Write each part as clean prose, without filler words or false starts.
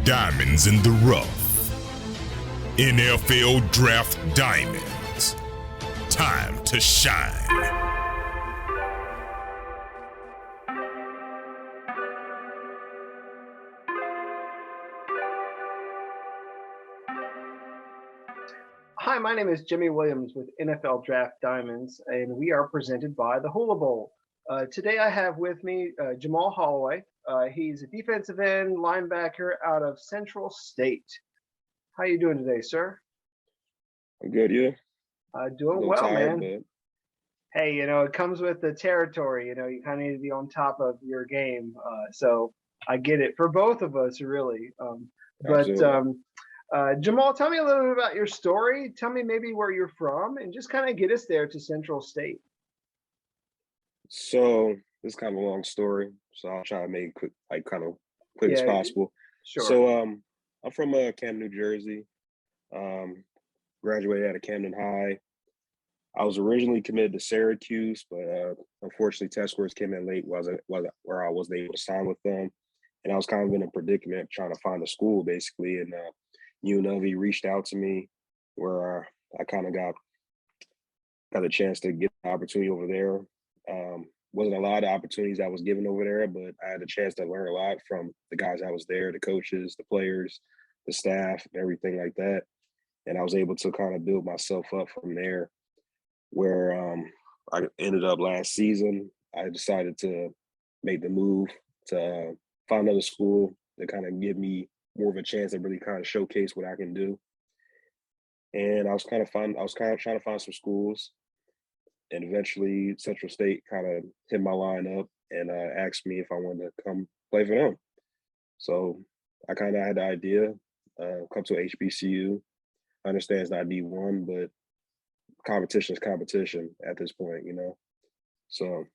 diamonds in the rough. NFL Draft Diamonds. Time to shine. Hi, my name is Jimmy Williams with NFL Draft Diamonds, and we are presented by the Hula Bowl. Today I have with me Jamal Holloway. He's a defensive end linebacker out of Central State. How you doing today, sir? I'm good, you? Doing well, tired, man. Hey, it comes with the territory. You kind of need to be on top of your game. So I get it for both of us, really. Jamal, tell me a little bit about your story. Tell me maybe where you're from and just kind of get us there to Central State. So this is kind of a long story, so I'll try to make it quick as possible. Sure. So I'm from Camden, New Jersey. Graduated out of Camden High. I was originally committed to Syracuse, but unfortunately test scores came in late where I wasn't able to sign with them. And I was kind of in a predicament trying to find a school basically. And UNLV reached out to me where I kind of got a chance to get the opportunity over there. Wasn't a lot of opportunities I was given over there, but I had a chance to learn a lot from the guys that was there, the coaches, the players, the staff, everything like that. And I was able to kind of build myself up from there, where I ended up last season. I decided to make the move to find another school to kind of give me more of a chance to really kind of showcase what I can do. And I was kind of trying to find some schools. And eventually Central State kind of hit my line up and asked me if I wanted to come play for them. So I kind of had the idea, come to HBCU. I understand it's not D1, but competition is competition at this point, So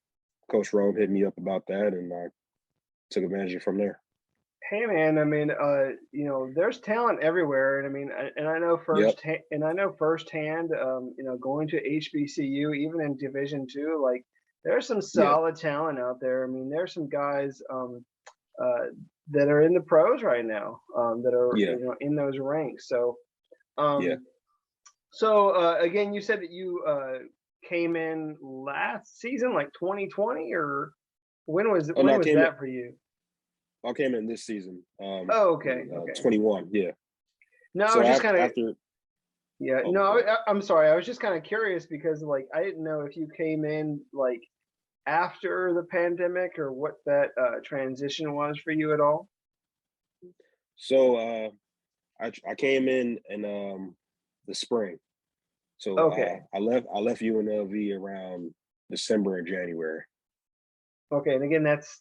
Coach Rome hit me up about that, and I took advantage of it from there. Hey man, there's talent everywhere, and I know firsthand, going to HBCU, even in Division II, like there's some solid talent out there. There's some guys that are in the pros right now, that are in those ranks. So, again, you said that you came in last season, like 2020, or when was that for you? I came in this season. Okay. 21, yeah. No, so I was just kind of after. Yeah, no, I'm sorry. I was just kind of curious because, I didn't know if you came in after the pandemic or what that transition was for you at all. So I came in the spring. So okay. I left UNLV around December and January. Okay, and again, that's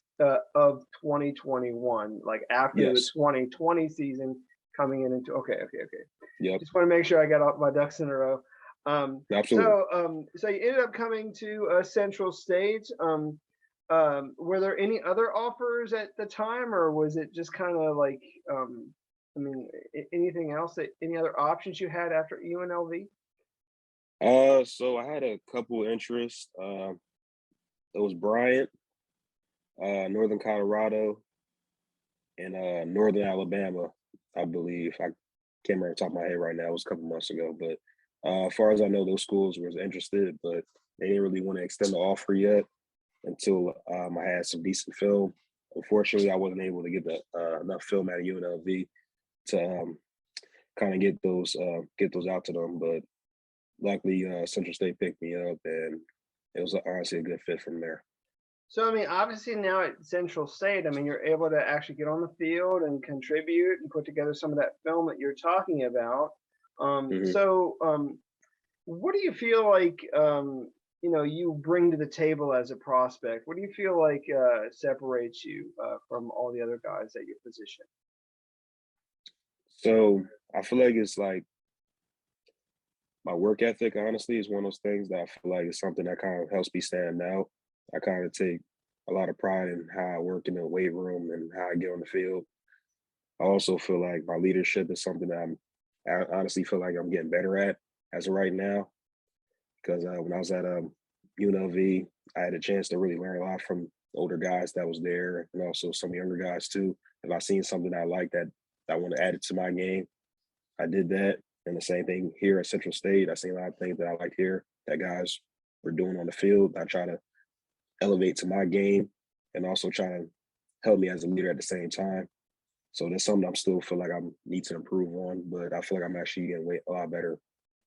of 2021, after the 2020 season coming into. Okay. Yep. Just want to make sure I got all my ducks in a row. Absolutely. So you ended up coming to Central State. Were there any other offers at the time, or was it just kind of anything else any other options you had after UNLV? So I had a couple interests. It was Bryant, Northern Colorado, and Northern Alabama, I believe. I can't remember off the top of my head right now. It was a couple months ago. But as far as I know, those schools were interested, but they didn't really want to extend the offer yet until I had some decent film. Unfortunately, I wasn't able to get enough film out of UNLV to kind of get those out to them. But luckily, Central State picked me up, and it was honestly a good fit from there. So, obviously now at Central State, you're able to actually get on the field and contribute and put together some of that film that you're talking about. So, what do you feel like, you bring to the table as a prospect? What do you feel like separates you from all the other guys at your position? So I feel like it's my work ethic, honestly, is one of those things that I feel like is something that kind of helps me stand out. I kind of take a lot of pride in how I work in the weight room and how I get on the field. I also feel like my leadership is something that I honestly feel like I'm getting better at as of right now. Because when I was at UNLV, I had a chance to really learn a lot from older guys that was there, and also some younger guys too. If I seen something I liked that I want to add it to my game. I did that. And the same thing here at Central State. I seen a lot of things that I like here that guys were doing on the field. I try to elevate to my game and also try to help me as a leader at the same time. So that's something I'm still feel like I need to improve on, but I feel like I'm actually getting a lot better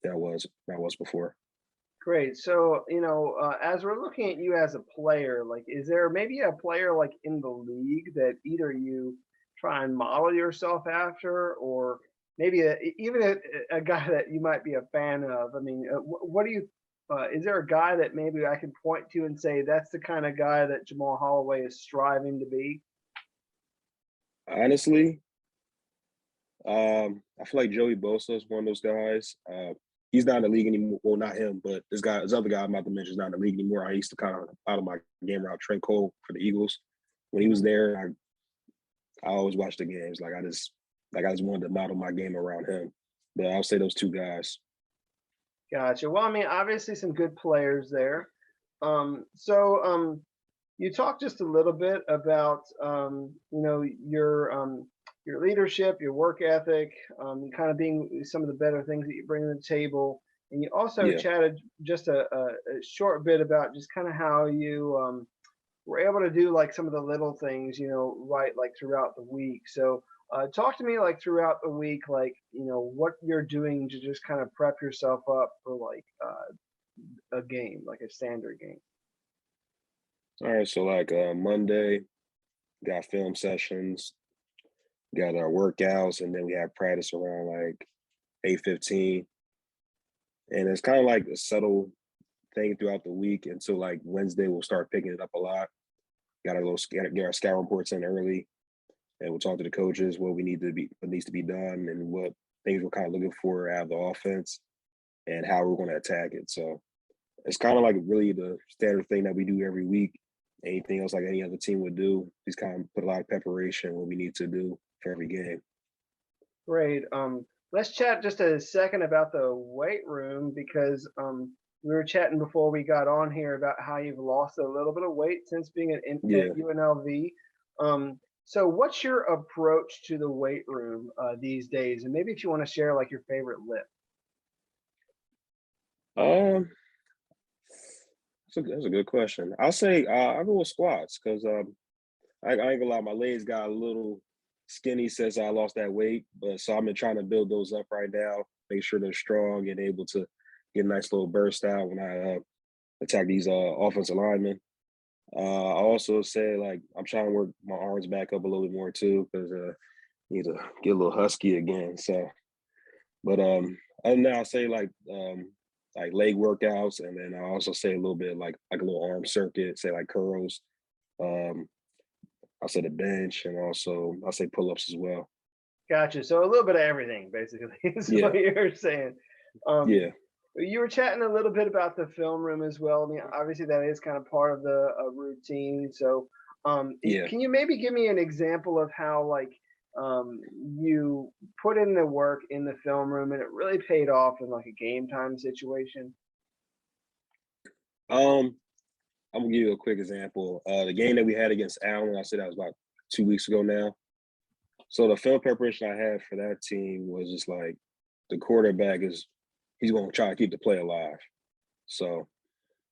than I was before. Great. So, as we're looking at you as a player, like, is there maybe a player like in the league that either you try and model yourself after, or maybe even a guy that you might be a fan of? I mean, what do you? Is there a guy that maybe I can point to and say that's the kind of guy that Jamal Holloway is striving to be? Honestly, I feel like Joey Bosa is one of those guys. He's not in the league anymore. Well, not him, but this other guy I'm about to mention is not in the league anymore. I used to kind of out of my game around Trent Cole for the Eagles. When he was there, I always watched the games. I just wanted to model my game around him. But I'll say those two guys. Gotcha. Well, I mean, obviously some good players there. So you talked just a little bit about your leadership, your work ethic, kind of being some of the better things that you bring to the table, and you also Yeah. chatted just a short bit about just kind of how you were able to do like some of the little things, right, like throughout the week. So talk to me like throughout the week, like what you're doing to just kind of prep yourself up for like a game, like a standard game. All right. So Monday, got film sessions, got our workouts, and then we have practice around like 8:15. And it's kind of like a subtle thing throughout the week until like Wednesday we'll start picking it up a lot. Got get our scout reports in early, and we'll talk to the coaches what needs to be done and what things we're kind of looking for out of the offense and how we're going to attack it. So it's kind of like really the standard thing that we do every week. Anything else like any other team would do, just kind of put a lot of preparation what we need to do for every game. Great. Let's chat just a second about the weight room because we were chatting before we got on here about how you've lost a little bit of weight since being at UNLV. So what's your approach to the weight room these days? And maybe if you want to share like your favorite lift. That's a good question. I'll say I go with squats because I ain't gonna lie, my legs got a little skinny since I lost that weight, but so I've been trying to build those up right now, make sure they're strong and able to get a nice little burst out when I attack these offensive linemen. I also say like I'm trying to work my arms back up a little bit more too because need to get a little husky again. So, but other than that, I'll say like leg workouts, and then I also say a little bit like a little arm circuit, say like curls. I'll say the bench, and also I'll say pull-ups as well. Gotcha. So a little bit of everything, basically, is what you're saying. Yeah. You were chatting a little bit about the film room as well. I mean, obviously that is kind of part of the routine. So, can you maybe give me an example of how like you put in the work in the film room and it really paid off in like a game time situation? I'm gonna give you a quick example. The game that we had against Allen, I said that was about 2 weeks ago now. So the film preparation I had for that team was just like the quarterback he's gonna try to keep the play alive. So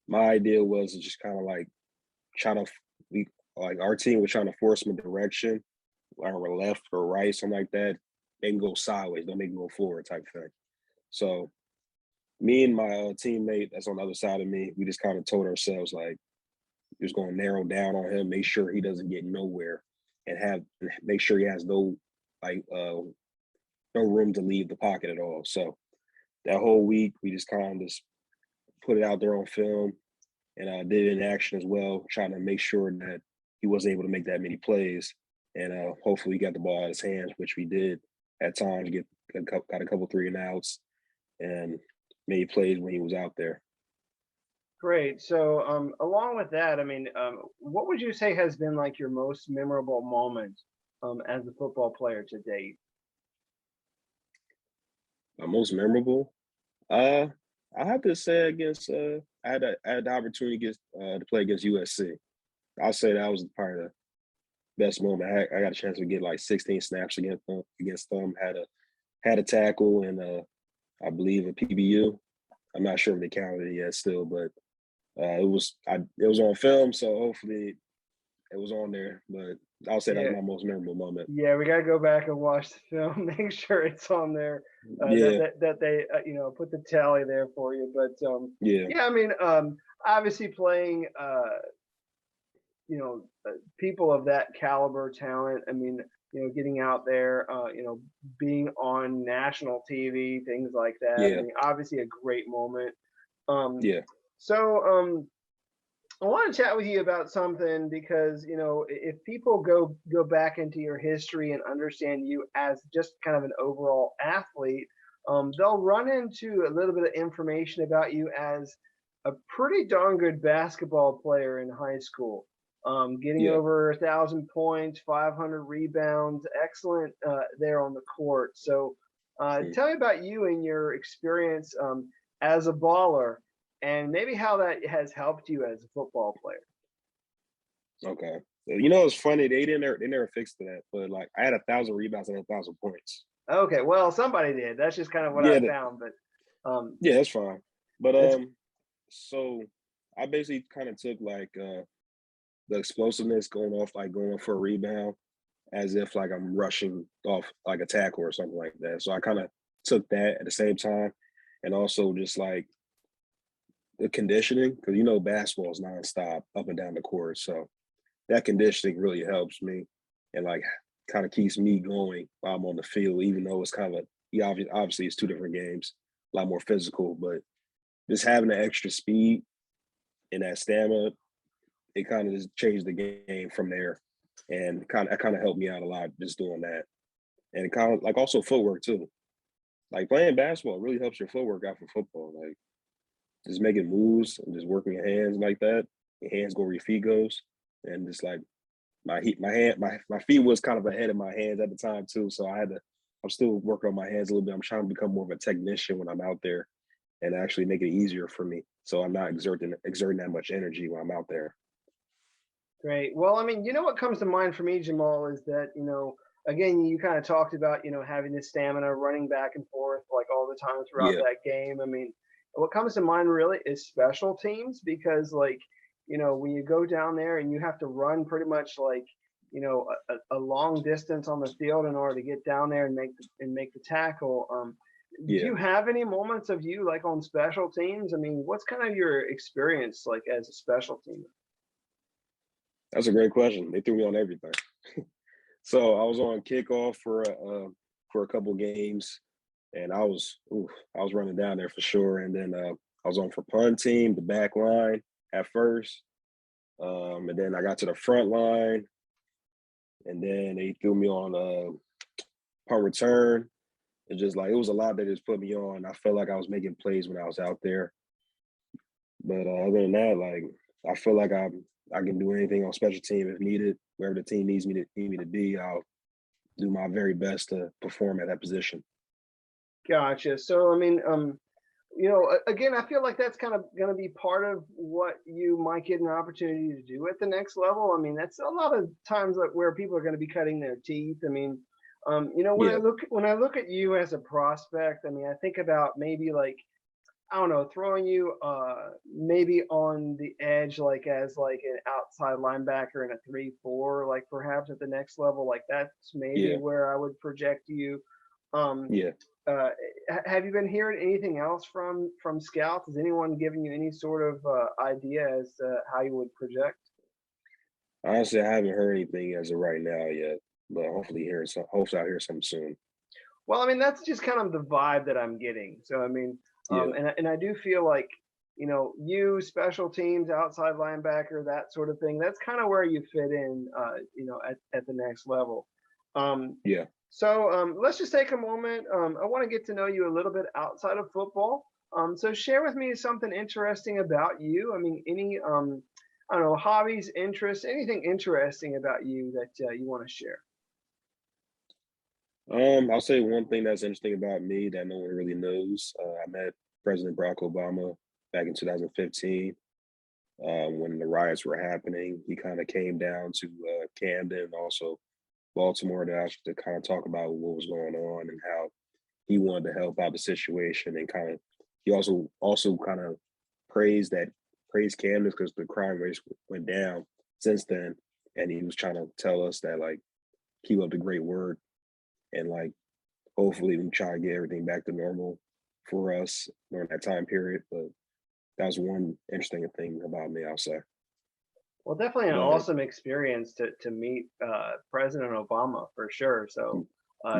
my idea was to just kind of like our team was trying to force them a direction, or left or right, something like that. They can go sideways, don't make them go forward type thing. So me and my teammate that's on the other side of me, we just kind of told ourselves like, just going to narrow down on him, make sure he doesn't get nowhere, and make sure he has no room to leave the pocket at all. So that whole week we just kind of just put it out there on film, and I did it in action as well, trying to make sure that he wasn't able to make that many plays, and hopefully we got the ball out of his hands, which we did at times. Got a couple 3-and-outs and made plays when he was out there. Great. So, along with that, I mean, what would you say has been like your most memorable moment as a football player to date? My most memorable, I have to say against I had the opportunity to play against USC. I'll say that was probably best moment. I got a chance to get like 16 snaps against them. Had a tackle and I believe a PBU. I'm not sure if they counted it yet still, but it was on film, so hopefully it was on there. But I'll say that's my most memorable moment. Yeah, we got to go back and watch the film, make sure it's on there. That they put the tally there for you. But I mean, obviously playing people of that caliber, talent. I mean, getting out there, being on national TV, things like that. Yeah. I mean, obviously a great moment. Yeah. So I want to chat with you about something because, if people go back into your history and understand you as just kind of an overall athlete, they'll run into a little bit of information about you as a pretty darn good basketball player in high school. Getting over 1,000 points, 500 rebounds, excellent there on the court. So tell me about you and your experience as a baller, and maybe how that has helped you as a football player. Okay. It's funny. They never fixed that, but like I had 1,000 rebounds and 1,000 points. Okay, well, somebody did. That's just kind of what I found, but that's fine. But so I basically kind of took like the explosiveness going for a rebound as if like I'm rushing off like a tackle or something like that. So I kind of took that at the same time, and also just like the conditioning, because basketball is nonstop up and down the court, so that conditioning really helps me and like kind of keeps me going while I'm on the field, even though it's kind of obviously it's two different games, a lot more physical, but just having the extra speed and that stamina, it kind of just changed the game from there, and it kind of helped me out a lot just doing that, and kind of like also footwork too. Like playing basketball really helps your footwork out for football, like just making moves and just working your hands like that. Your hands go where your feet goes, and just like my feet was kind of ahead of my hands at the time too, so I'm still working on my hands a little bit. I'm trying to become more of a technician when I'm out there, and actually make it easier for me, so I'm not exerting that much energy when I'm out there. Great. Well, I mean, what comes to mind for me, Jamal, is that, again, you kind of talked about, having this stamina, running back and forth like all the time throughout that game. I mean, what comes to mind really is special teams, because like, when you go down there and you have to run pretty much like, a long distance on the field in order to get down there and make the tackle. Do you have any moments of you like on special teams? I mean, what's kind of your experience like as a special teamer? That's a great question. They threw me on everything. So I was on kickoff for a couple games, and I was running down there for sure. And then I was on for punt team, the back line at first, and then I got to the front line, and then they threw me on punt return. It's just like it was a lot that just put me on. I felt like I was making plays when I was out there, but other than that, like I feel like I can do anything on special team if needed. Wherever the team needs me to be, I'll do my very best to perform at that position. Gotcha. So, I mean, again, I feel like that's kind of going to be part of what you might get an opportunity to do at the next level. I mean, that's a lot of times where people are going to be cutting their teeth. I mean, when I look at you as a prospect, I mean, I think about maybe like, I don't know, throwing you maybe on the edge, like as like an outside linebacker in a 3-4, like perhaps at the next level, like that's maybe where I would project you. Have you been hearing anything else from scouts? Has anyone given you any sort of idea as to how you would project? Honestly, I haven't heard anything as of right now yet, but hopefully I'll hear something soon. Well, I mean, that's just kind of the vibe that I'm getting. So, I mean, and I do feel like, you special teams, outside linebacker, that sort of thing, that's kind of where you fit in, at the next level. So let's just take a moment. I want to get to know you a little bit outside of football. So share with me something interesting about you. I mean, any, I don't know, hobbies, interests, anything interesting about you that you want to share. I'll say one thing that's interesting about me that no one really knows. I met President Barack Obama back in 2015. when the riots were happening. He kind of came down to Camden and also Baltimore to kind of talk about what was going on and how he wanted to help out the situation, and kind of he also kind of praised Camden because the crime rate went down since then, and he was trying to tell us that like keep up the great work, and like hopefully we try to get everything back to normal for us during that time period. But that was one interesting thing about me, I'll say. Well, definitely an But awesome experience to meet President Obama for sure. So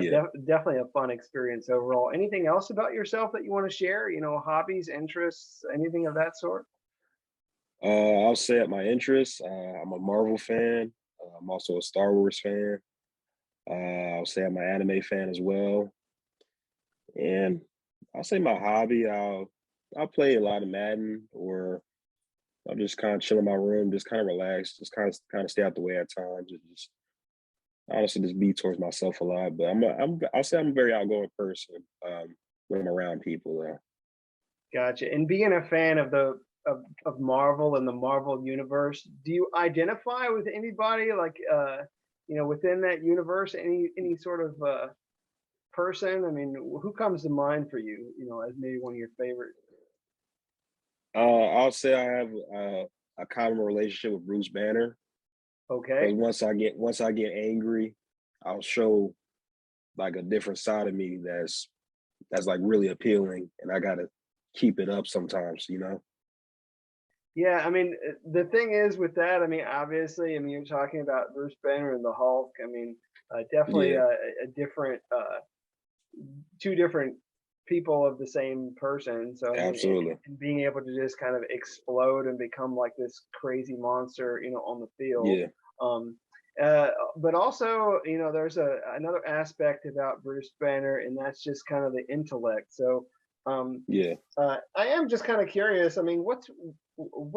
yeah, definitely a fun experience overall. Anything else about yourself that you want to share? You know, hobbies, interests, anything of that sort? I'll say at my interests, I'm a Marvel fan. I'm also a Star Wars fan. I'll say I'm an anime fan as well. And I'll say my hobby, I'll play a lot of Madden, or I'll just kind of chill in my room, just kind of relax, just kind of stay out the way at times, and just honestly just be towards myself a lot. But I'll say I'm a very outgoing person when I'm around people. Gotcha. And being a fan of of Marvel and the Marvel universe, do you identify with anybody like you know, within that universe? Any sort of person? I mean, who comes to mind for you? You know, as maybe one of your favorite. I'll say I have a common relationship with Bruce Banner, because Okay. once I get angry, I'll show like a different side of me that's like really appealing, and I gotta keep it up sometimes, you know. Yeah, I mean, the thing is with that, I mean, obviously, I mean, you're talking about Bruce Banner and the Hulk. I mean, definitely Yeah, a different, two different people of the same person. So I mean, absolutely. and being able to just kind of explode and become like this crazy monster, you know, on the field. Yeah, Um, but also, you know, there's another aspect about Bruce Banner, and that's just kind of the intellect. So, um, yeah. I am just kind of curious. I mean, what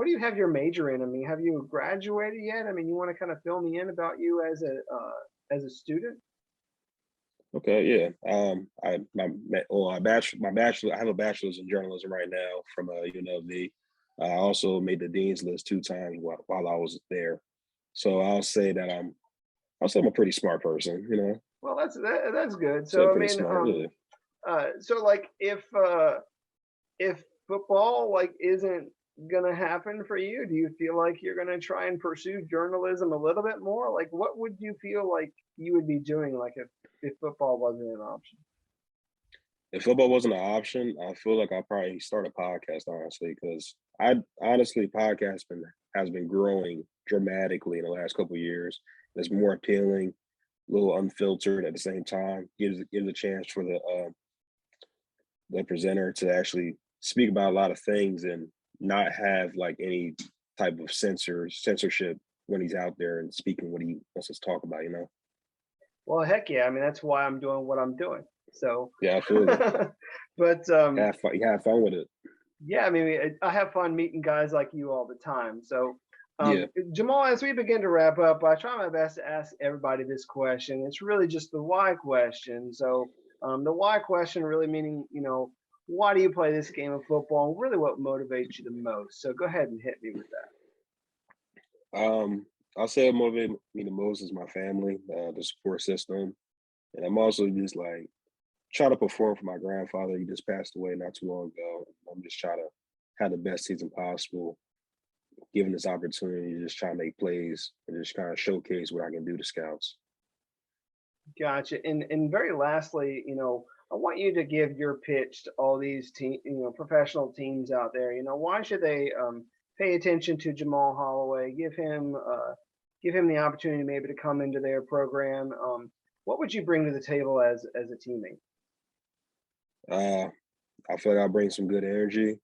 do you have your major in? I mean, have you graduated yet? I mean, you want to kind of fill me in about you as a student? Okay, yeah. My bachelor. I have a bachelor's in journalism right now from UNLV. I also made the dean's list 2 times while I was there. So I'll say I'm a pretty smart person. You know, Well, that's good. say So I pretty mean, smart. Yeah. so like if football like isn't gonna happen for you, do you feel like you're gonna try and pursue journalism a little bit more? Like, what would you feel like you would be doing like if football wasn't an option? If football wasn't an option, I feel like I'd probably start a podcast, honestly, because I honestly has been growing dramatically in the last couple of years. It's more appealing, a little unfiltered at the same time. Gives a chance for the presenter to actually speak about a lot of things and not have like any type of censorship when he's out there and speaking what he wants to talk about. You know? Well, heck yeah. I mean, that's why I'm doing what I'm doing. So, Yeah, absolutely. but Have fun with it. yeah, I mean, I have fun meeting guys like you all the time. So, Yeah. Jamal, as we begin to wrap up, I try my best to ask everybody this question. It's really just the why question. So, the why question really meaning, you know, why do you play this game of football and really what motivates you the most? So, go ahead and hit me with that. Um, I'll say what motivated me the most is my family, the support system, and I'm also just like trying to perform for my grandfather. He just passed away not too long ago. I'm just trying to have the best season possible, given this opportunity, to just try to make plays and just kind of showcase what I can do to scouts. Gotcha. And very lastly, you know, I want you to give your pitch to all these you know, professional teams out there. You know, why should they pay attention to Jamal Holloway? Give him the opportunity maybe to come into their program. What would you bring to the table as a teammate? Uh, I feel like I bring some good energy.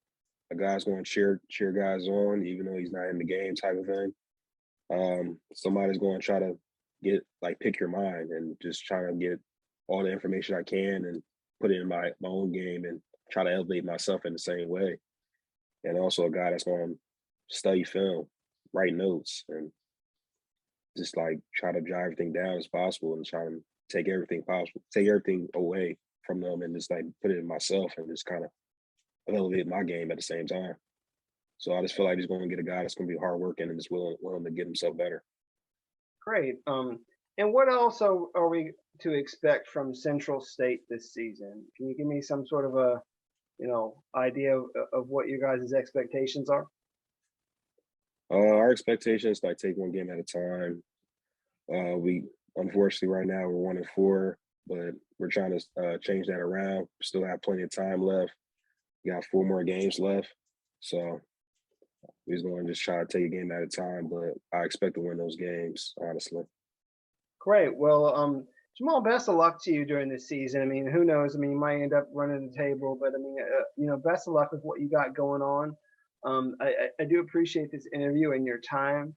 A guy's going to cheer guys on, even though he's not in the game, type of thing. Somebody's going to try to pick your mind and just try to get all the information I can and put it in my own game and try to elevate myself in the same way. And also a guy that's going to study film, write notes, and just like try to drive everything down as possible and try to take everything away from them and just like put it in myself and just kind of elevate my game at the same time. So I just feel like he's going to get a guy that's going to be hardworking and just willing to get himself better. Great. And what else are we to expect from Central State this season? Can you give me some sort of a, idea of what your guys' expectations are? Our expectations like take one game at a time. We unfortunately right now we're 1-4, but we're trying to change that around. We still have plenty of time left. We got 4 more games left, so we're just going to just try to take a game at a time. But I expect to win those games, honestly. Great. Well, Jamal, best of luck to you during this season. I mean, who knows? I mean, you might end up running the table, but I mean, best of luck with what you got going on. I do appreciate this interview and your time.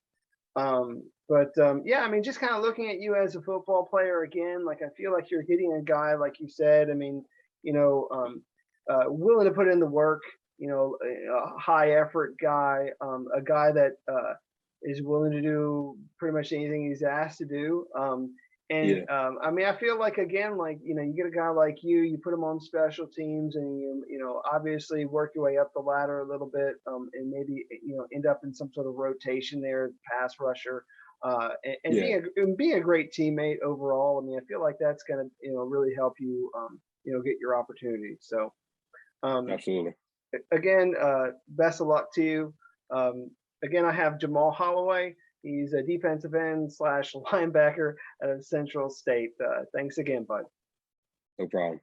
Yeah, I mean, just kind of looking at you as a football player again, like I feel like you're hitting a guy, like you said. I mean, willing to put in the work. A high effort guy, a guy that is willing to do pretty much anything he's asked to do. I mean, I feel like again, like you get a guy like you put him on special teams, and obviously work your way up the ladder a little bit, and maybe end up in some sort of rotation there, pass rusher, and being a great teammate overall. I mean, I feel like that's gonna really help you get your opportunity. So Absolutely. again, best of luck to you. Again, I have Jamal Holloway. He's a defensive end / linebacker out of Central State. Thanks again, bud. No problem.